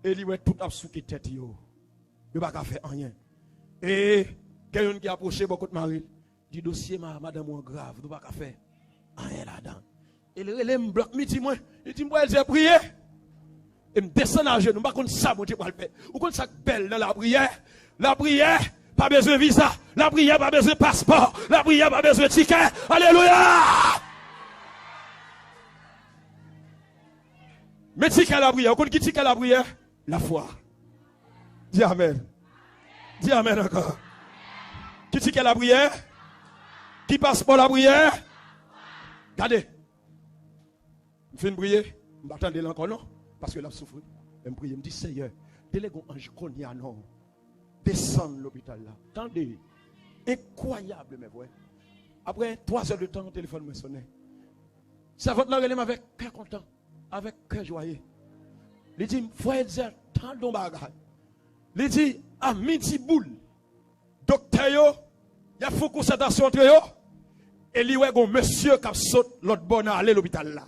Et il a tout absouké tête. Il n'y a pas qu'à faire rien. Et quelqu'un qui a approché beaucoup de mari, dit dossier, madame, est grave, il n'y a pas qu'à faire rien là-dedans. Et le me bloque, il dit, moi, j'ai prié. Et me descend à genoux, je ne sais pas ça, mon Dieu, pour le faire. Ou quand ça belle dans la prière, pas besoin de visa, la prière, pas besoin de passeport, la prière, pas besoin de ticket. Alléluia! Mais ticket à la prière, vous qui ticket à la prière? La foi. Dis Amen. Dis Amen encore. Qui ticket à la prière? Qui passeport la prière? Regardez. Je fais une prière, je ne m'attendais encore non, parce que là, je souffre. Je me prie, je me dis, Seigneur, délègue un ange qu'on y a non. Descendre l'hôpital là. Attendez. Incroyable, mes frères. Après 3 heures de temps, le téléphone me sonnait. Ça va te l'enlever avec cœur content, avec cœur joyeux. Il dit, frère, tant de bagages. Il dit, à midi boule, docteur, il y a une concertation entre eux. Et il y a un monsieur qui saute l'autre bon à aller à l'hôpital là.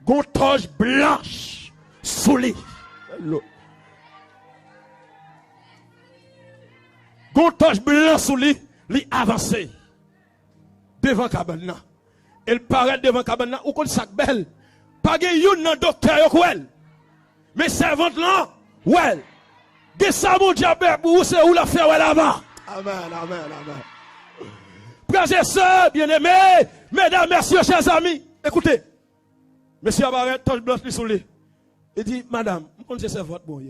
Une toge blanche sous lui. Une toge blanche sous lui, il avance devant cabane. Elle paraît devant cabane ou comme sac belle. Pas de yon docteur ou mais servante là, ouais. De ça mon diable pour c'est où la faire là-bas. Amen, amen, amen. Frères et sœurs, bien-aimés, mesdames, messieurs, chers amis, écoutez. Monsieur Abaret, toge blanche sur lui. Il dit, madame, on sait c'est votre bon.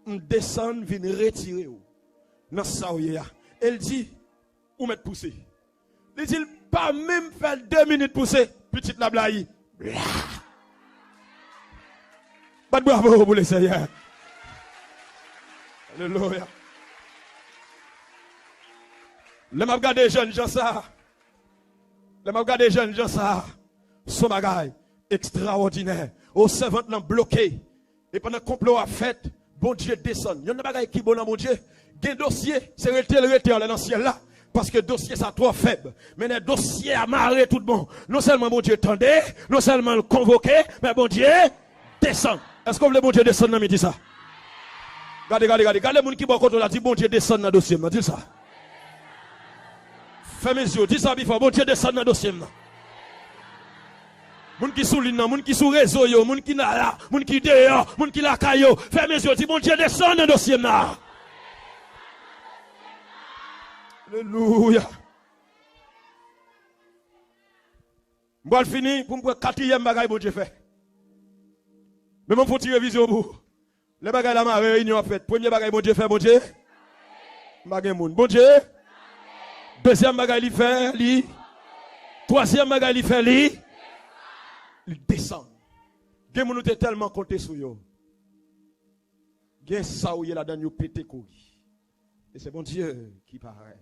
On descend, vient retirer. Dans ça, elle dit, où mettre pousser. Il dit, pas même faire 2 minutes pousser. Petite la blague. Pas de bravo pour le Seigneur. Alléluia. Le m'a regardé jeunes gens ça. Le m'a regardé jeunes gens ça. Son bagage extraordinaire. Au servant l'ont bloqué. Et pendant que le complot a fait, bon Dieu descend. Il y a un bagage qui est bon dans mon Dieu. Il y a un dossier, c'est le dans le ciel là. Parce que le dossier ça trop faible. Mais le dossier a marré tout bon. Non seulement mon Dieu tendait, non seulement le convoqué, mais bon Dieu descend. Est-ce que vous voulez bon Dieu descendre dans le midi ça? Regardez les gens qui boivent contre la dit bon Dieu descend dans le dossier. Dis ça. Fais mes yeux, dis ça bifo, bon Dieu descend dans le dossier. Moun qui sous l'île, moun qui sous réseau, moun qui là, moun qui dehors, moun qui la caillou. Fais mes yeux, dis bon Dieu descend dans le dossier. Alléluia. Je vais finir pour me 4e bagaille bon Dieu fait. Mais je faut tirer vision pour. Les bagailles là ma réunion en fait. Premier bagaille bon Dieu fait bon Dieu. Bagaille moun bon Dieu. Deuxième bagaille il fait lui. Troisième bagaille il fait lui. Il descend. Gen moun te tellement compté sur yo. Gen ça ou y là dans yo pété couille. Et c'est bon Dieu qui paraît.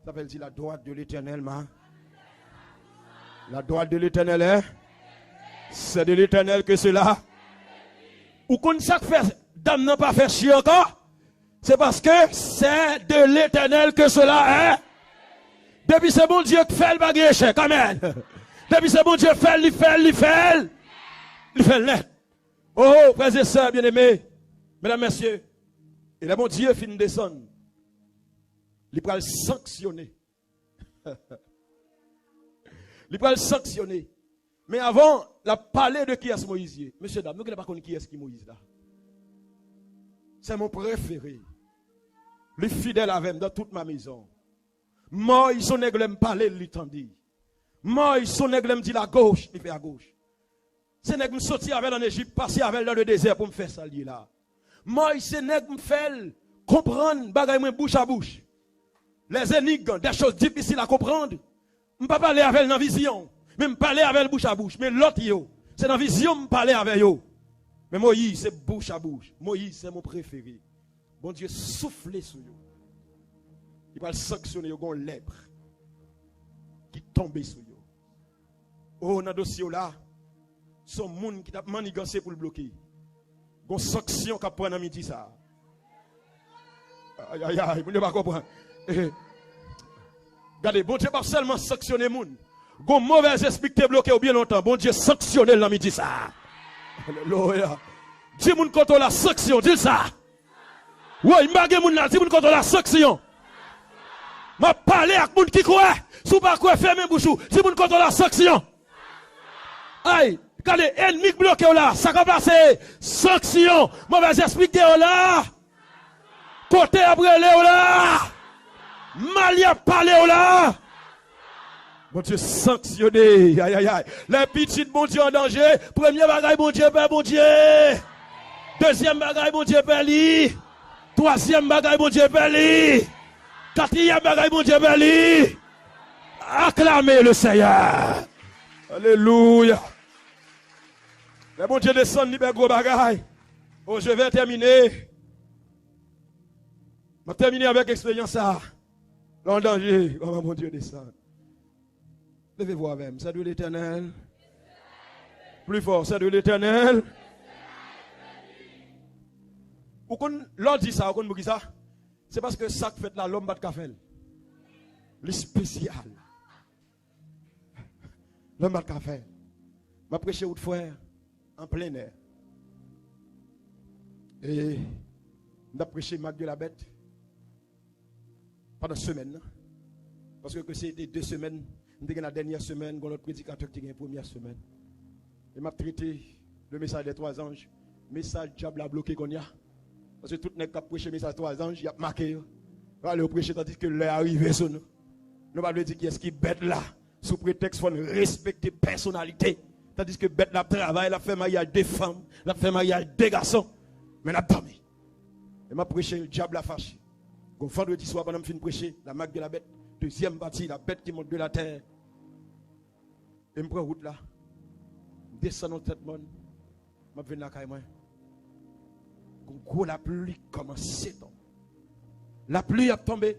Ça veut dire la droite de l'Éternel, la droite de l'Éternel est. C'est de l'Éternel que cela. Ou qu'on ça fait, dame n'a pas fait chier encore. C'est parce que c'est de l'Éternel que cela est. Depuis c'est bon Dieu qui fait le bagage échec. Amen. Depuis c'est bon Dieu fait, il fait net. Oh, frères et sœurs bien-aimés, mesdames, messieurs, Et là, mon Dieu fin descendre. Il va le sanctionner. Il va le sanctionner. Mais avant, la parler de qui est Moïse. Monsieur, dame, nous ne connaissons pas qui est Moïse là. C'est mon préféré. Le fidèle avec dans toute ma maison. Moïse, son aigle me parler, il t'endit. Moïse, son aigle me dit la gauche, il fait à gauche. C'est nèg me sorti avec en Égypte, passer avec dans le désert pour me faire ça là. Moïse, c'est nèg me fait comprendre bagay moi bouche à bouche. Les énigmes, des choses difficiles à comprendre. Je ne peux pas parler avec dans vision, mais me parler avec bouche à bouche. Mais l'autre yo, c'est dans vision me parler avec yo. Mais Moïse, c'est bouche à bouche. Moïse, c'est mon préféré. Bon Dieu, soufflez sur yo. Il va le sanctionner yo gon lèpre qui tombe sur yo. Oh, dans dossier là, son monde qui t'a manigancé pour le bloquer. Gon sanction qu'a prendre dans midi ça. Aïe aïe aïe, vous ne pas comprendre. Regardez, bon Dieu pas seulement sanctionner moun. Gon mauvais esprit qui te bloqué ou bien longtemps. Bon Dieu sanctionner dans midi ça. Alléluia. Dis moun contre la sanction, dis ça. Ouais, m'bagé moun là, dis moun contre la sanction. M'a parlé avec moun qui croit. Sous pas quoi fermer bouche. Dis moun contre la sanction. Aïe, quand les ennemis bloqués là, ça va passer. Sanction, mauvais esprit qui est là. Côté après là. Mal y a parlé là. Bon Dieu sanctionné. Aïe aïe aïe. Les petits bon Dieu en danger. Premier bagaille bon Dieu père bon Dieu. Deuxième bagaille bon Dieu père li. Troisième bagaille bon Dieu père li. Quatrième bagaille bon Dieu père li. Acclamez le Seigneur. Alléluia. Le bon Dieu descend libère gros bagaille. Oh, je vais terminer. Je vais terminer avec l'expérience ça. En danger. Oh, mon Dieu descend. Levez-vous avec moi. C'est de l'Éternel. Plus fort, c'est de l'Éternel. L'on dit ça, on dit ça. C'est parce que ça fait là, l'homme bat café. Le spécial. L'homme bat café. Je prêché au frère en plein air. Et je prêché Marc de la Bête pendant une semaine. Parce que c'était 2 semaines. La dernière semaine, notre prédicateur qui a la première semaine. Il m'a traité le message des 3 anges. Message diable a bloqué qu'on y a. Parce que tout le monde qui a prêché le message des 3 anges, il a marqué. Il va aller prêcher tandis que l'heure est arrivée sur nous. Nous ne pouvons pas dire qui est-ce qui est bête là. Sous prétexte qu'il faut respecter la personnalité. Tandis que bête là travaille, elle fait mariage des femmes, elle fait mariage des garçons. Mais elle a dormi. Il m'a prêché le diable a fâché. Donc vendredi soir, pendant que je finis de prêcher, la marque de la bête. Deuxième partie, la bête qui monte de la terre. Et je prends route là. Je descends dans cette monde. Je viens là quand même. Quand la pluie commence à tomber. La pluie a tombé.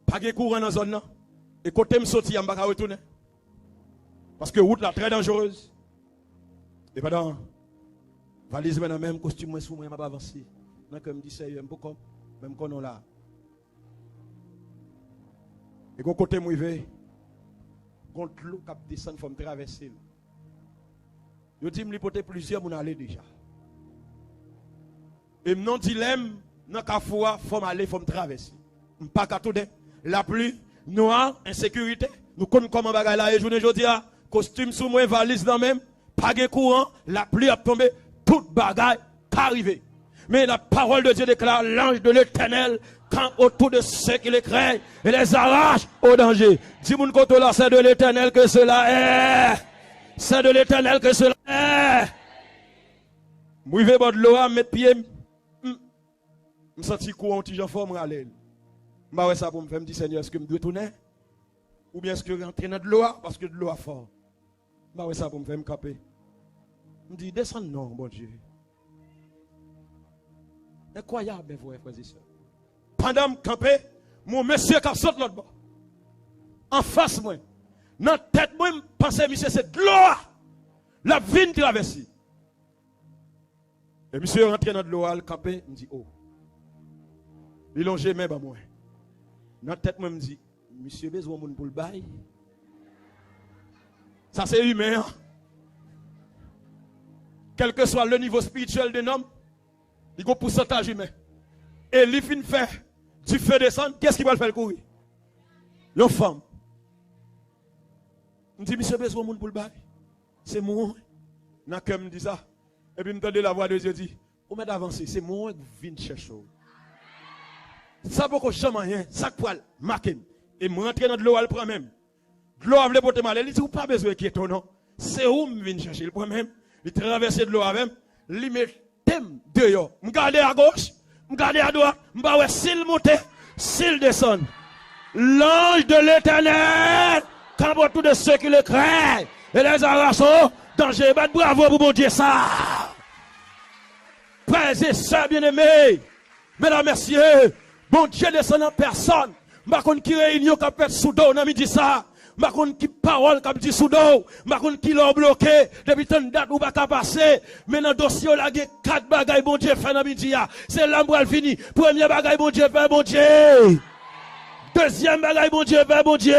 Pas de courant dans la zone. Et côté me sorti, je ne vais pas retourner. Parce que la route là très dangereuse. Et pendant, valise dans le même costume, je ne vais pas avancer. Donc je me dis, c'est un peu comme, même quand on là. Et quand côté moi vais, quand l'eau cap descend, il faut me traverser. Je dis, je peux plusieurs moun aller déjà. Et mon dilemme, dans la foi, il faut m'aller, il faut me traverser. Je ne pas qu'à tout de la pluie, noire, insécurité. Nous connaissons comment bagaille là et journée aujourd'hui, costume sous moi, valise dans même, pas de courant, la pluie a tombé, toute bagaille arrivé. Mais la parole de Dieu déclare l'ange de l'Éternel camp autour de ceux qui les craignent et les arrache au danger. Dis-moi que là, c'est de l'Éternel que cela est. C'est de l'Éternel que cela est. Moi, je vais de l'eau, mettre pied. Je me sens courant, petit jean forme à l'aile. Je vais ça pour me faire me dire, Seigneur, est-ce que je dois tourner? Ou bien est-ce que je rentre dans de l'eau parce que de l'eau est fort? Je vais ça pour me faire me caper. Je me dis, descends, non, bon Dieu. Incroyable, mes frères et sœurs. Pendant que je campais, mon monsieur qui saute l'autre bord. En face, moi. Dans la tête, moi, je pensais, monsieur, c'est de l'eau. La vigne traversée. Et monsieur rentre dans de l'eau, il campait, il me dit, oh. Il longe même à moi. Dans la tête, moi, je me dis, monsieur, besoin de pour le bail. Ça, c'est humain. Quel que soit le niveau spirituel d'un homme, Il y a un pourcentage humain. Et il fin fait du feu descendre, qu'est-ce qu'il va faire courir? Une femme. Je dis, monsieur, besoin de monde pour le bail. C'est moi. N'a que me dit ça. Et puis, je me la voix de Dieu dit, vous m'avez avancé, c'est moi qui viens chercher. Ça ne peut jamais rien. Ça peut marquer. Et je rentre dans de l'eau, elle prend même. De l'eau, elle veut porter mal. Elle dit, vous pas besoin de quitter non. C'est où je viens chercher. Il prend même. Il traverse de l'eau avec. Il met thème dehors. Je regarde à gauche. Je regarde à droite. Je vais s'il monte, s'il descend. L'ange de l'éternel, quand tous de ceux qui le craignent, et les arrachons, danger, bravo pour mon Dieu, ça. Frères et sœurs bien-aimés, mesdames, messieurs, bon Dieu descend en personne. Je ne sais pas qui réunion qui peut être sous dos, on a dit ça. Je ne sais pas qui parole qui dit sous dos. Je ne sais pas qui l'a bloqué. Depuis tant de date où va passer. Mais dans le dossier, il y a 4 bagailles, bon Dieu, fait dans midi. C'est l'ambre fini. Premier bagaille, bon Dieu, fait, bon Dieu. Deuxième bagaille, bon Dieu, fait, bon Dieu.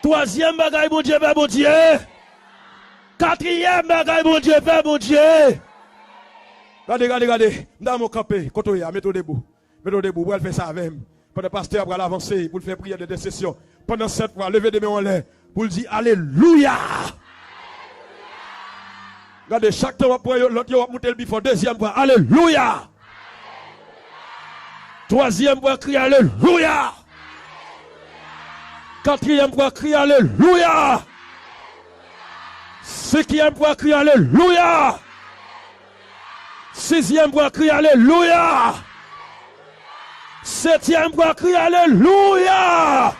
Troisième bagaille, bon Dieu, fait, bon Dieu. Quatrième bagaille, bon Dieu, fait, bon Dieu. Regardez. Dans mon campé, Kotoya, mettez-vous debout. Mettez-vous debout, vous allez faire ça avec moi. Pendant le pasteur va l'avancer pour le faire prier de décession. Pendant 7 fois, levez des mains en l'air pour le dire Alléluia. Regardez, chaque temps, l'autre va monter le bifort. Deuxième fois, Alléluia. Troisième fois, crier Alléluia. Quatrième fois, crier Alléluia. Cinquième fois, crier Alléluia. Sixième fois, crier Alléluia. Septième fois, crier Alléluia.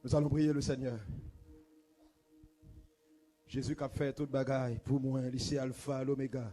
Nous allons prier le Seigneur. Jésus qui a fait toute bagaille pour moi, lycée Alpha, l'Oméga.